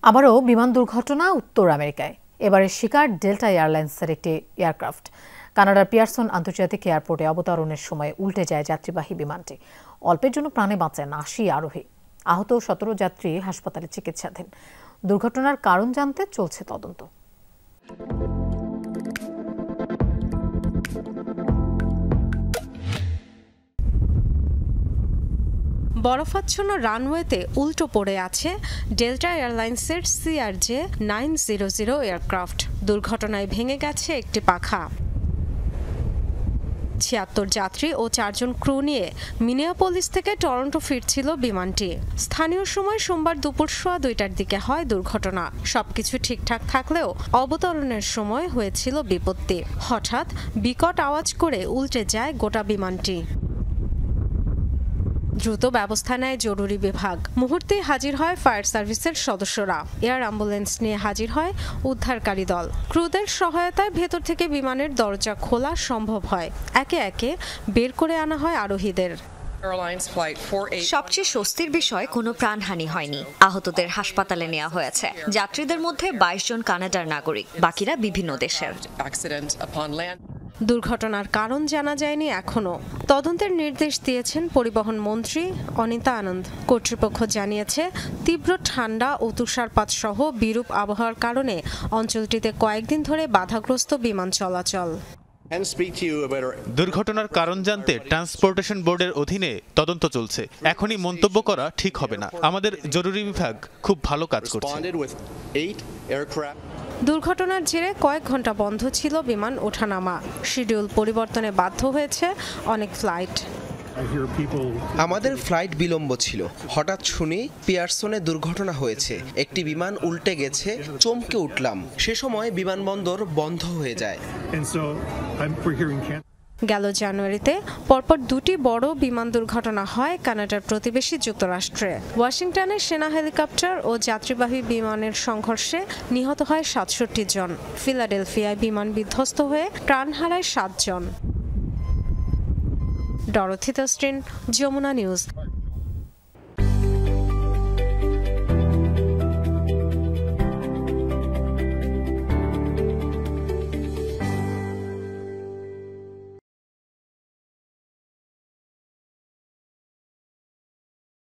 আবারও বিমান দুর্ঘটনা উত্তর আমেরিকায়। এবারে শিকার ডেল্টা এয়ারলাইন্সের একটি এয়ারক্রাফট। কানাডার পিয়ারসন আন্তর্জাতিক এয়ারপোর্টে অবতরণের সময় উল্টে যায় যাত্রীবাহী বিমানটি। অল্পের জন্য প্রাণে বাঁচেন ৮০ আরোহী। আহত ১৭ যাত্রী হাসপাতালে চিকিৎসাধীন। দুর্ঘটনার কারণ জানতে চলছে তদন্ত। বরফাচ্ছন্ন রানওয়েতে উল্টো পড়ে আছে ডেল্টা এয়ারলাইন্সের CRJ-900 এয়ারক্রাফট। দুর্ঘটনায় ভেঙে গেছে একটি পাখা। ৭৬ যাত্রী ও ৪ জন ক্রু নিয়ে মিনিয়াপোলিস থেকে টরন্টো ফিরছিল বিমানটি। স্থানীয় সময় সোমবার দুপুর ২:১টার দিকে হয় দুর্ঘটনা। সবকিছু ঠিকঠাক থাকলেও অবতরণের সময় হয়েছিল বিপত্তি। হঠাৎ বিকট আওয়াজ করে উল্টে যায় গোটা বিমানটি। দ্রুত ব্যবস্থা নেয় জরুরি বিভাগ। মুহূর্তেই হাজির হয় ফায়ার সার্ভিসের সদস্যরা। এয়ার অ্যাম্বুলেন্স নিয়ে হাজির হয় উদ্ধারকারী দল। ক্রুদের সহায়তায় ভেতর থেকে বিমানের দরজা খোলা সম্ভব হয়। একে একে বের করে আনা হয় আরোহীদের। সবচেয়ে স্বস্তির বিষয় কোনো প্রাণহানি হয়নি। আহতদের হাসপাতালে নেওয়া হয়েছে। যাত্রীদের মধ্যে ২২ জন কানাডার নাগরিক, বাকিরা বিভিন্ন দেশের। দুর্ঘটনার কারণ জানা যায়নি এখনো। তদন্তের নির্দেশ দিয়েছেন পরিবহন মন্ত্রী অনিতা আনন্দ। কর্তৃপক্ষ জানিয়েছে, তীব্র ঠান্ডা ও তুষারপাত সহ বিরূপ আবহাওয়ার কারণে অঞ্চলটিতে কয়েকদিন ধরে বাধাগ্রস্ত বিমান চলাচল। দুর্ঘটনার কারণ জানতে ট্রান্সপোর্টেশন বোর্ডের অধীনে তদন্ত চলছে। এখনই মন্তব্য করা ঠিক হবে না। আমাদের জরুরি বিভাগ খুব ভালো কাজ করছে। দুর্ঘটনার জেরে কয়েক ঘন্টা বন্ধ ছিল বিমান ওঠানামা। শিডিউল পরিবর্তনে বাধ্য হয়েছে অনেক ফ্লাইট। আমাদের ফ্লাইট বিলম্ব ছিল। হঠাৎ শুনি পিয়ারসনে দুর্ঘটনা হয়েছে, একটি বিমান উল্টে গেছে। চমকে উঠলাম। সে সময় বিমানবন্দর বন্ধ হয়ে যায়। গেল জানুয়ারিতে পরপর দুটি বড় বিমান দুর্ঘটনা হয় কানাডার প্রতিবেশী যুক্তরাষ্ট্রে। ওয়াশিংটনে সেনা হেলিকপ্টার ও যাত্রীবাহী বিমানের সংঘর্ষে নিহত হয় ৬৭ জন। ফিলাডেলফিয়ায় বিমান বিধ্বস্ত হয়ে প্রাণ হারায় ৭ জন। ডরোথি তস্ট্রিন, যমুনা নিউজ।